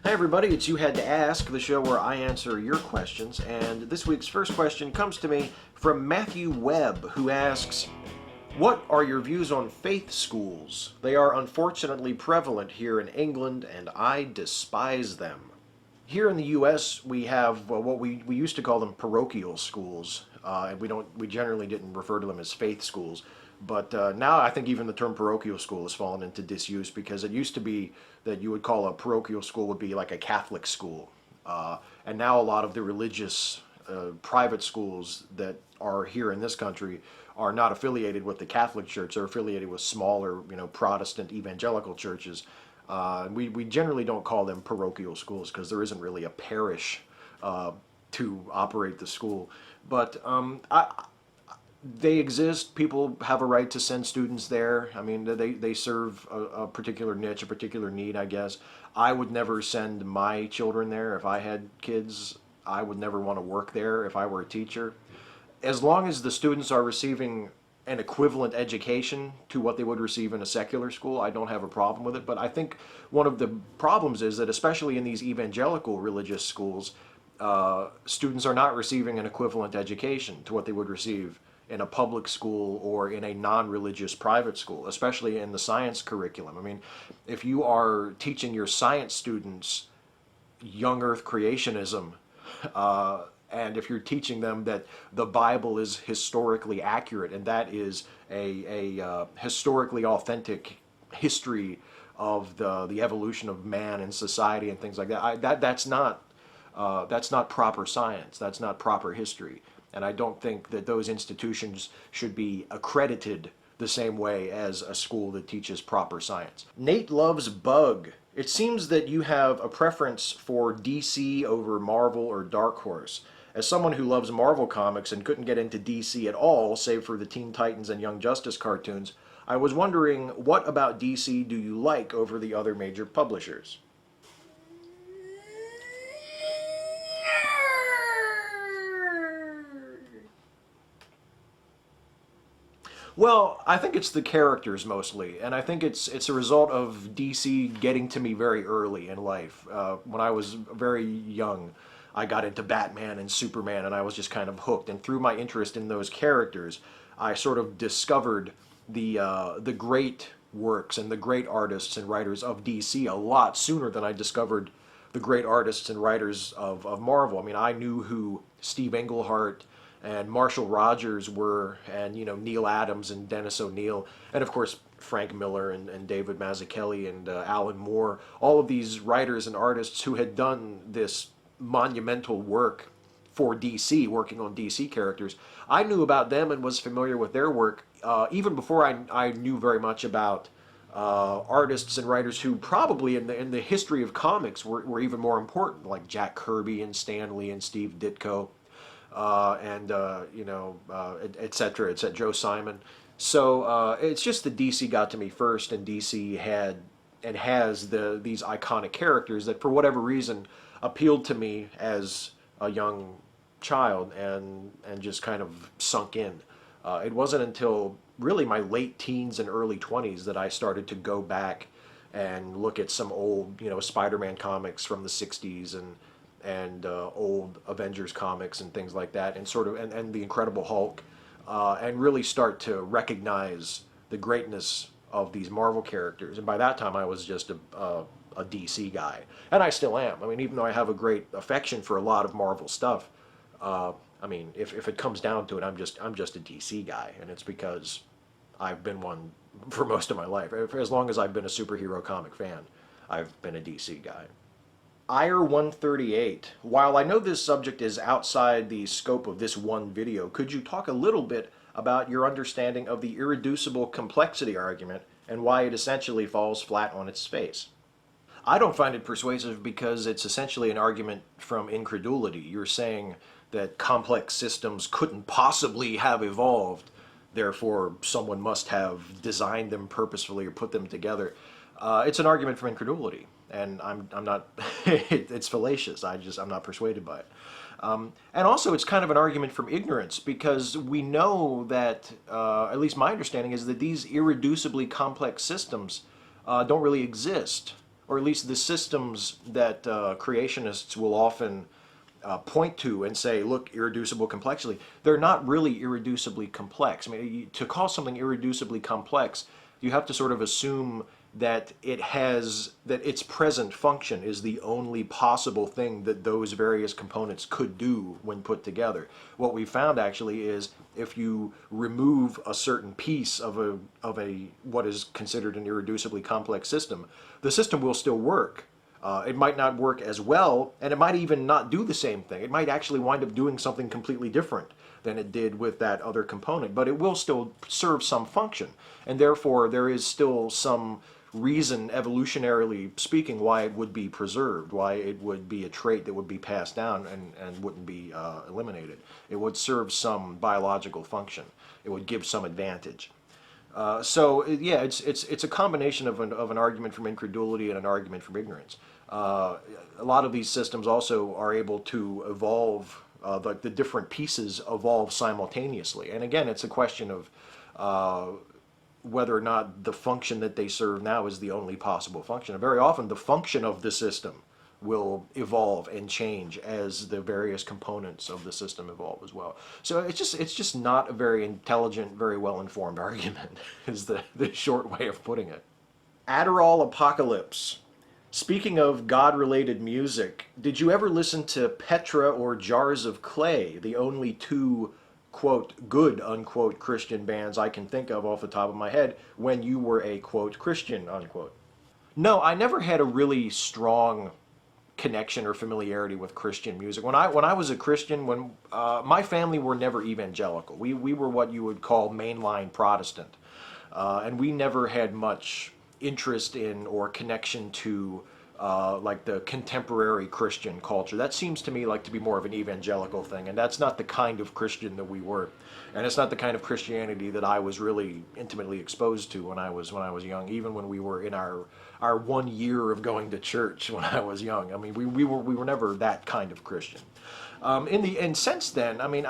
Hey everybody, it's You Had to Ask, the show where I answer your questions, and this week's first question comes to me from Matthew Webb, who asks, what are your views on faith schools? They are unfortunately prevalent here in England, and I despise them. Here in the U.S., we have what we used to call them parochial schools, and we generally didn't refer to them as faith schools. But now I think even the term parochial school has fallen into disuse because it used to be that you would call a parochial school would be like a Catholic school, and now a lot of the religious private schools that are here in this country are not affiliated with the Catholic Church. They're affiliated with smaller, Protestant evangelical churches. We generally don't call them parochial schools because there isn't really a parish to operate the school. But they exist. People have a right to send students there. I mean, they serve a particular niche, a particular need, I guess. I would never send my children there. If I had kids, I would never want to work there if I were a teacher. As long as the students are receiving an equivalent education to what they would receive in a secular school, I don't have a problem with it. But I think one of the problems is that, especially in these evangelical religious schools, students are not receiving an equivalent education to what they would receive in a public school or in a non-religious private school, especially in the science curriculum. I mean, if you are teaching your science students young earth creationism, and if you're teaching them that the Bible is historically accurate and that is a historically authentic history of the evolution of man and society and things like that, that's not proper science. That's not proper history. And I don't think that those institutions should be accredited the same way as a school that teaches proper science. Nate loves Bug. It seems that you have a preference for DC over Marvel or Dark Horse. As someone who loves Marvel comics and couldn't get into DC at all, save for the Teen Titans and Young Justice cartoons, I was wondering, what about DC do you like over the other major publishers? Well, I think it's the characters mostly, and I think it's a result of DC getting to me very early in life. When I was very young, I got into Batman and Superman, and I was just kind of hooked. And through my interest in those characters, I sort of discovered the great works and the great artists and writers of DC a lot sooner than I discovered the great artists and writers of Marvel. I mean, I knew who Steve Englehart and Marshall Rogers were, and Neil Adams and Dennis O'Neil, and of course Frank Miller and David Mazzucchelli and Alan Moore, all of these writers and artists who had done this monumental work for DC, working on DC characters. I knew about them and was familiar with their work even before I knew very much about artists and writers who probably in the history of comics were even more important, like Jack Kirby and Stan Lee and Steve Ditko. Et cetera, Joe Simon. So it's just that DC got to me first, and DC had and has these iconic characters that, for whatever reason, appealed to me as a young child and just kind of sunk in. It wasn't until really my late teens and early 20s that I started to go back and look at some old, Spider-Man comics from the 60s and old Avengers comics and things like that, and and the Incredible Hulk, and really start to recognize the greatness of these Marvel characters. And by that time, I was just a DC guy, and I still am. I mean, even though I have a great affection for a lot of Marvel stuff, I mean, if it comes down to it, I'm just a DC guy, and it's because I've been one for most of my life. As long as I've been a superhero comic fan, I've been a DC guy. IR138, while I know this subject is outside the scope of this one video, could you talk a little bit about your understanding of the irreducible complexity argument and why it essentially falls flat on its face? I don't find it persuasive because it's essentially an argument from incredulity. You're saying that complex systems couldn't possibly have evolved, therefore someone must have designed them purposefully or put them together. It's an argument from incredulity, and I'm not, it's fallacious. I'm not persuaded by it. And also it's kind of an argument from ignorance, because we know that, at least my understanding is that these irreducibly complex systems don't really exist, or at least the systems that creationists will often point to and say, look, irreducible complexity, they're not really irreducibly complex. I mean, to call something irreducibly complex, you have to sort of assume that that its present function is the only possible thing that those various components could do when put together. What we found actually is if you remove a certain piece of a what is considered an irreducibly complex system, the system will still work. It might not work as well, and it might even not do the same thing. It might actually wind up doing something completely different than it did with that other component, but it will still serve some function. And therefore, there is still some reason, evolutionarily speaking, why it would be preserved, why it would be a trait that would be passed down and wouldn't be eliminated. It would serve some biological function. It would give some advantage. So yeah, it's a combination of an argument from incredulity and an argument from ignorance. A lot of these systems also are able to evolve, the different pieces evolve simultaneously. And again, it's a question of whether or not the function that they serve now is the only possible function. And very often the function of the system will evolve and change as the various components of the system evolve as well. So it's just not a very intelligent, very well-informed argument, is the short way of putting it. Adderall Apocalypse. Speaking of God-related music, did you ever listen to Petra or Jars of Clay, the only two, quote, good, unquote, Christian bands I can think of off the top of my head, when you were a, quote, Christian, unquote? No, I never had a really strong connection or familiarity with Christian music. When I was a Christian, my family were never evangelical. We were what you would call mainline Protestant, and we never had much interest in or connection to like the contemporary Christian culture. That seems to me like to be more of an evangelical thing, and that's not the kind of Christian that we were, and it's not the kind of Christianity that I was really intimately exposed to when I was young. Even when we were in our 1 year of going to church when I was young, I mean, we were never that kind of Christian. And since then, I mean,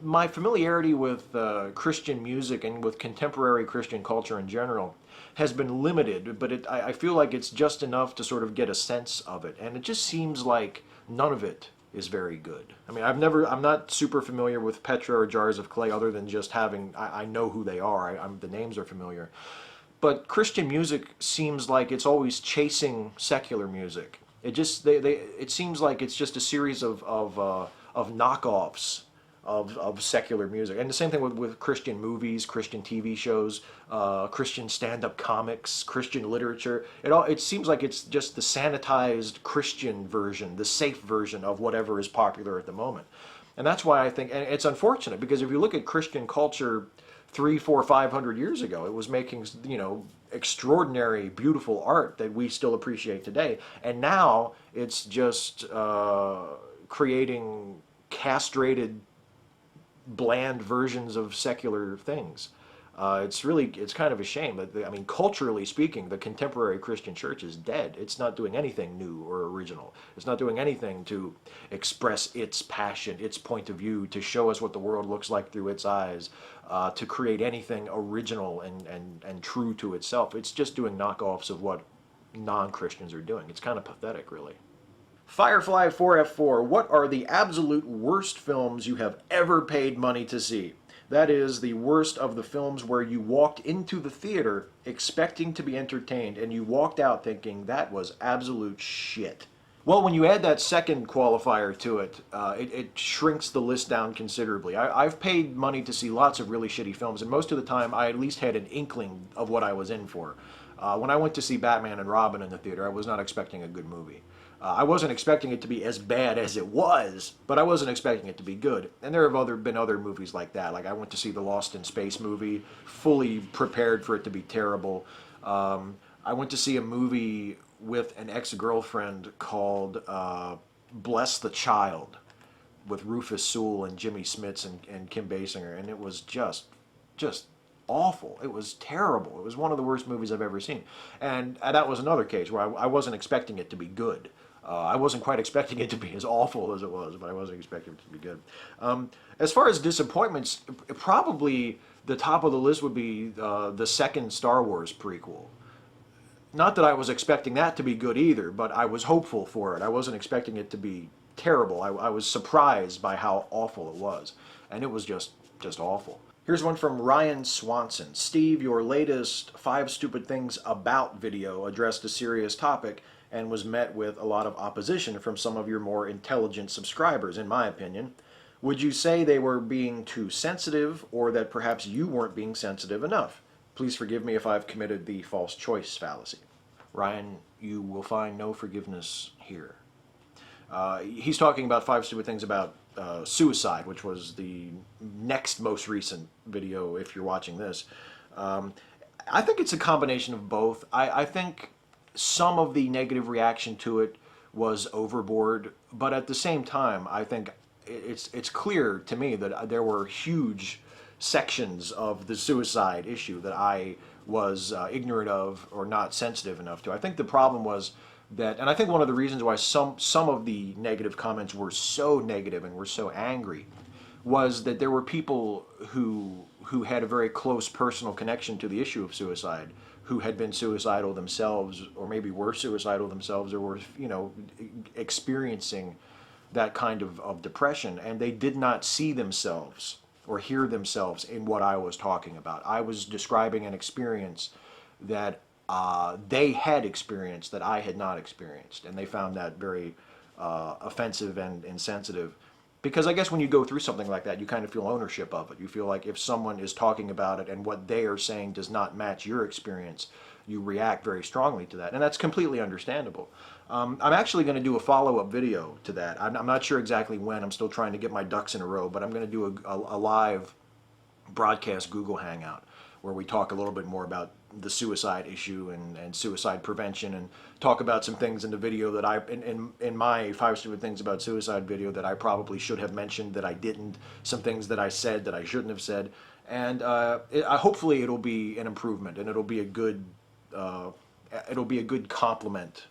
my familiarity with Christian music and with contemporary Christian culture in general has been limited, but I feel like it's just enough to sort of get a sense of it, and it just seems like none of it is very good. I mean, I'm not super familiar with Petra or Jars of Clay, other than just I know who they are. The names are familiar, but Christian music seems like it's always chasing secular music. It seems like it's just a series of knockoffs of secular music. And the same thing with Christian movies, Christian TV shows, Christian stand-up comics, Christian literature. It seems like it's just the sanitized Christian version, the safe version of whatever is popular at the moment. And that's why I think, and it's unfortunate, because if you look at Christian culture 300, 400, 500 years ago, it was making, extraordinary, beautiful art that we still appreciate today. And now it's just creating castrated, bland versions of secular things. It's kind of a shame. I mean, culturally speaking, the contemporary Christian church is dead. It's not doing anything new or original. It's not doing anything to express its passion, its point of view, to show us what the world looks like through its eyes, to create anything original and true to itself. It's just doing knockoffs of what non-Christians are doing. It's kind of pathetic, really. Firefly 4F4, what are the absolute worst films you have ever paid money to see? That is, the worst of the films where you walked into the theater expecting to be entertained and you walked out thinking that was absolute shit. Well, when you add that second qualifier to it, it shrinks the list down considerably. I've paid money to see lots of really shitty films, and most of the time I at least had an inkling of what I was in for. When I went to see Batman and Robin in the theater, I was not expecting a good movie. I wasn't expecting it to be as bad as it was, but I wasn't expecting it to be good. And there have been other movies like that. Like I went to see the Lost in Space movie, fully prepared for it to be terrible. I went to see a movie with an ex-girlfriend called Bless the Child, with Rufus Sewell and Jimmy Smits and Kim Basinger, and it was just awful. It was terrible. It was one of the worst movies I've ever seen. And that was another case where I wasn't expecting it to be good. I wasn't quite expecting it to be as awful as it was, but I wasn't expecting it to be good. As far as disappointments, probably the top of the list would be the second Star Wars prequel. Not that I was expecting that to be good either, but I was hopeful for it. I wasn't expecting it to be terrible. I was surprised by how awful it was, and it was just awful. Here's one from Ryan Swanson. Steve, your latest 5 Stupid Things About video addressed a serious topic and was met with a lot of opposition from some of your more intelligent subscribers, in my opinion. Would you say they were being too sensitive, or that perhaps you weren't being sensitive enough? Please forgive me if I've committed the false choice fallacy. Ryan, you will find no forgiveness here. He's talking about 5 Stupid Things About Suicide, which was the next most recent video if you're watching this. I think it's a combination of both. I think some of the negative reaction to it was overboard, but at the same time, I think it's clear to me that there were huge sections of the suicide issue that I was ignorant of or not sensitive enough to. I think the problem was that, and I think one of the reasons why some of the negative comments were so negative and were so angry was that there were people who had a very close personal connection to the issue of suicide, who had been suicidal themselves, or maybe were suicidal themselves, or were, you know, experiencing that kind of depression, and they did not see themselves or hear themselves in what I was talking about. I was describing an experience that they had experienced that I had not experienced, and they found that very offensive and insensitive. Because I guess when you go through something like that, you kind of feel ownership of it. You feel like if someone is talking about it and what they are saying does not match your experience, you react very strongly to that, and that's completely understandable. I'm actually going to do a follow-up video to that. I'm not sure exactly when. I'm still trying to get my ducks in a row, but I'm going to do a live broadcast Google Hangout where we talk a little bit more about the suicide issue and suicide prevention, and talk about some things in the video that in my 5 Stupid Things About Suicide video that I probably should have mentioned that I didn't, some things that I said that I shouldn't have said, and hopefully it'll be an improvement, and it'll be a good compliment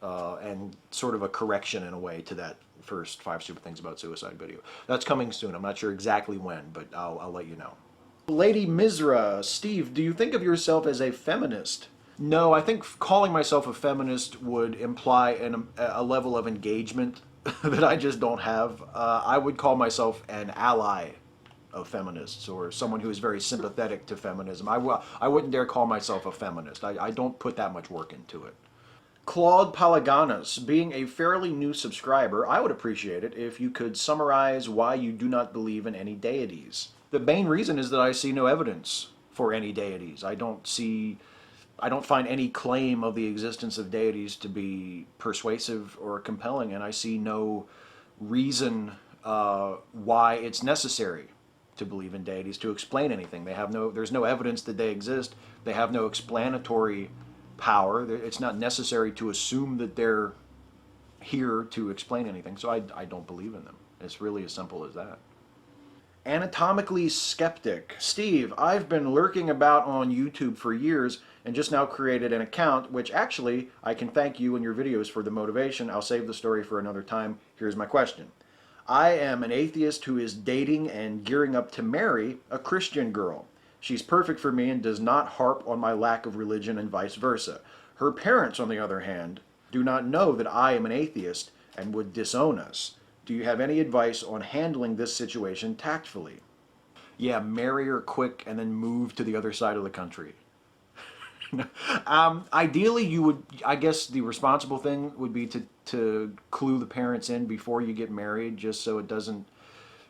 and sort of a correction in a way to that first 5 Stupid Things About Suicide video. That's coming soon. I'm not sure exactly when, but I'll let you know. Lady Mizra, Steve, do you think of yourself as a feminist? No, I think calling myself a feminist would imply a level of engagement that I just don't have. I would call myself an ally of feminists, or someone who is very sympathetic to feminism. I wouldn't dare call myself a feminist. I don't put that much work into it. Claude Palaganas, being a fairly new subscriber, I would appreciate it if you could summarize why you do not believe in any deities. The main reason is that I see no evidence for any deities. I don't find any claim of the existence of deities to be persuasive or compelling, and I see no reason why it's necessary to believe in deities to explain anything. There's no evidence that they exist. They have no explanatory power. It's not necessary to assume that they're here to explain anything, so I don't believe in them. It's really as simple as that. Anatomically Skeptic. Steve, I've been lurking about on YouTube for years and just now created an account, which actually I can thank you and your videos for the motivation. I'll save the story for another time. Here's my question. I am an atheist who is dating and gearing up to marry a Christian girl. She's perfect for me and does not harp on my lack of religion and vice versa. Her parents, on the other hand, do not know that I am an atheist and would disown us. Do you have any advice on handling this situation tactfully? Yeah, marry her quick and then move to the other side of the country. Ideally, you would, I guess the responsible thing would be to clue the parents in before you get married, just so it doesn't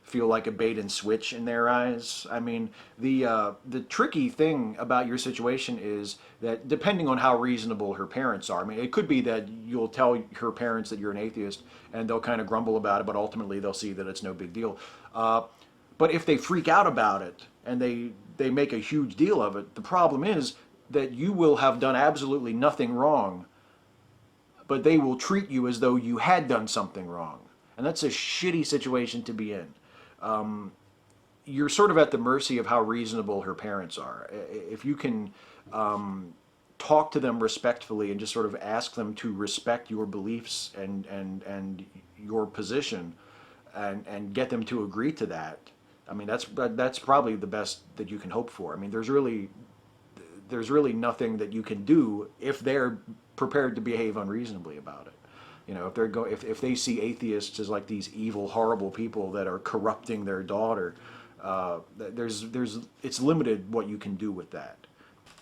feel like a bait and switch in their eyes. I mean, the tricky thing about your situation is that depending on how reasonable her parents are, I mean, it could be that you'll tell her parents that you're an atheist and they'll kind of grumble about it, but ultimately they'll see that it's no big deal. But if they freak out about it and they make a huge deal of it, the problem is that you will have done absolutely nothing wrong, but they will treat you as though you had done something wrong. And that's a shitty situation to be in. You're sort of at the mercy of how reasonable her parents are. If you can talk to them respectfully and just sort of ask them to respect your beliefs and your position and get them to agree to that, I mean, that's probably the best that you can hope for. I mean, there's really nothing that you can do if they're prepared to behave unreasonably about it. You know, if they see atheists as like these evil, horrible people that are corrupting their daughter, it's limited what you can do with that.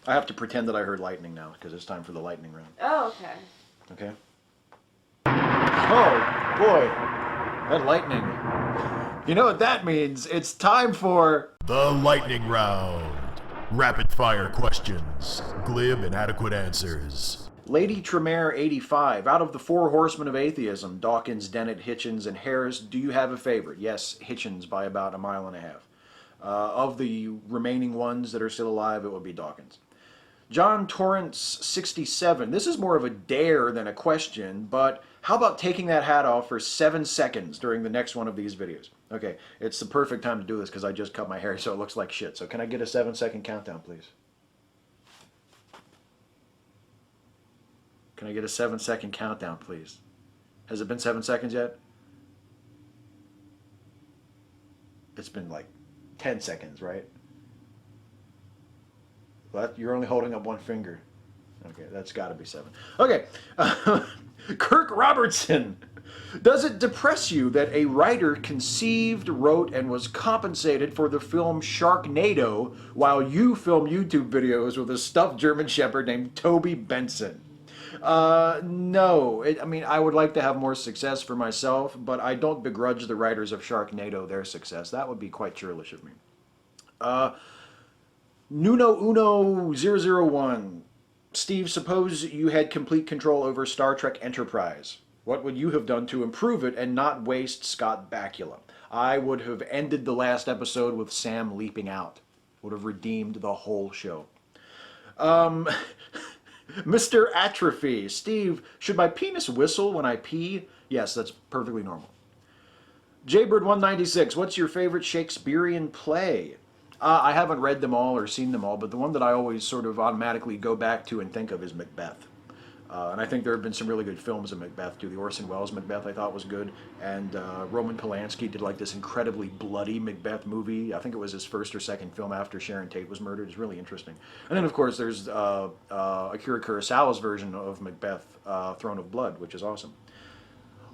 I have to pretend that I heard lightning now because it's time for the lightning round. Oh, okay. Okay. Oh boy, that lightning. You know what that means? It's time for the lightning round. Rapid fire questions, glib and adequate answers. Lady Tremere 85. Out of the four horsemen of atheism, Dawkins, Dennett, Hitchens, and Harris, do you have a favorite? Yes, Hitchens by about 1.5 miles. Of the remaining ones that are still alive, it would be Dawkins. John Torrance 67. This is more of a dare than a question, but how about taking that hat off for 7 seconds during the next one of these videos? Okay, it's the perfect time to do this because I just cut my hair so it looks like shit. So can I get a 7-second countdown, please? Can I get a 7-second countdown, please? Has it been 7 seconds yet? It's been like 10 seconds, right? But you're only holding up one finger. Okay, that's got to be 7. Okay, Kirk Robertson. Does it depress you that a writer conceived, wrote, and was compensated for the film Sharknado while you film YouTube videos with a stuffed German Shepherd named Toby Benson? No. I mean, I would like to have more success for myself, but I don't begrudge the writers of Sharknado their success. That would be quite churlish of me. Nuno Uno 001. Steve, suppose you had complete control over Star Trek Enterprise. What would you have done to improve it and not waste Scott Bakula? I would have ended the last episode with Sam leaping out. Would have redeemed the whole show. Mr. Atrophy. Steve, should my penis whistle when I pee? Yes, that's perfectly normal. Jaybird196, what's your favorite Shakespearean play? I haven't read them all or seen them all, but the one that I always sort of automatically go back to and think of is Macbeth. And I think there have been some really good films of Macbeth too. The Orson Welles Macbeth I thought was good, and Roman Polanski did like this incredibly bloody Macbeth movie. I think it was his first or second film after Sharon Tate was murdered. It's really interesting. And then of course there's Akira Kurosawa's version of Macbeth, Throne of Blood, which is awesome.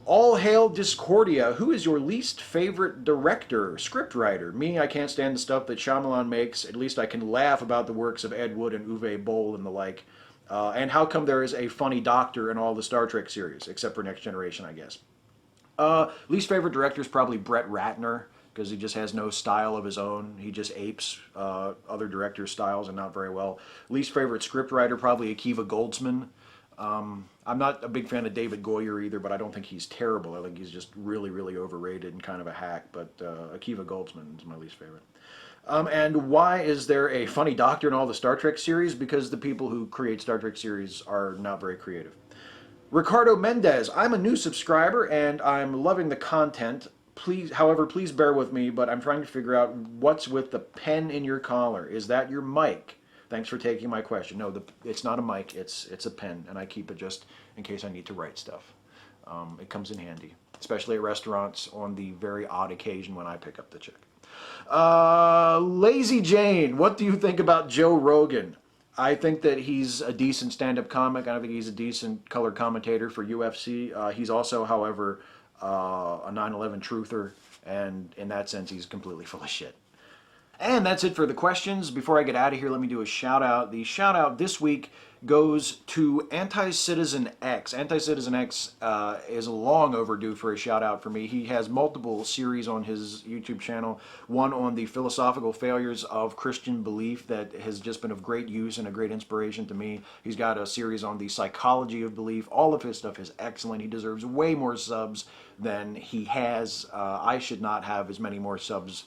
All hail Discordia. Who is your least favorite director, scriptwriter? Me, I can't stand the stuff that Shyamalan makes. At least I can laugh about the works of Ed Wood and Uwe Boll and the like. And how come there is a funny doctor in all the Star Trek series, except for Next Generation, I guess. Least favorite director is probably Brett Ratner, because he just has no style of his own. He just apes other directors' styles and not very well. Least favorite scriptwriter, probably Akiva Goldsman. I'm not a big fan of David Goyer either, but I don't think he's terrible. I think he's just really, really overrated and kind of a hack, but Akiva Goldsman is my least favorite. And why is there a funny doctor in all the Star Trek series? Because the people who create Star Trek series are not very creative. Ricardo Mendez, I'm a new subscriber and I'm loving the content. However, please bear with me, but I'm trying to figure out what's with the pen in your collar. Is that your mic? Thanks for taking my question. No, it's not a mic, it's a pen, and I keep it just in case I need to write stuff. It comes in handy, especially at restaurants on the very odd occasion when I pick up the check. Lazy Jane, what do you think about Joe Rogan? I think that he's a decent stand-up comic. I think he's a decent color commentator for UFC. He's also, however, a 9/11 truther, and in that sense, he's completely full of shit. And that's it for the questions. Before I get out of here, let me do a shout-out. The shout-out this week goes to AntiCitizenX. AntiCitizenX is long overdue for a shout-out for me. He has multiple series on his YouTube channel. One on the philosophical failures of Christian belief that has just been of great use and a great inspiration to me. He's got a series on the psychology of belief. All of his stuff is excellent. He deserves way more subs than he has. I should not have as many more subs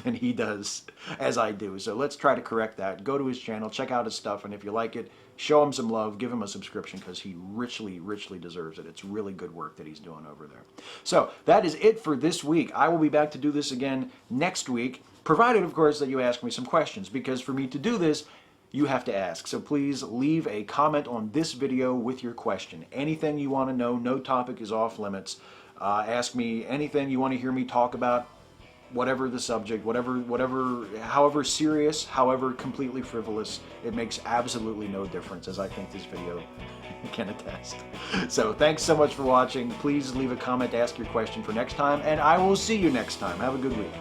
than he does as I do. So let's try to correct that. Go to his channel, check out his stuff, and if you like it, show him some love, give him a subscription because he richly, richly deserves it. It's really good work that he's doing over there. So that is it for this week. I will be back to do this again next week, provided, of course, that you ask me some questions, because for me to do this, you have to ask. So please leave a comment on this video with your question. Anything you want to know, no topic is off limits. Ask me anything you want to hear me talk about. whatever the subject, however serious, however completely frivolous, it makes absolutely no difference, as I think this video can attest. So thanks so much for watching. Please leave a comment to ask your question for next time, and I will see you next time. Have a good week.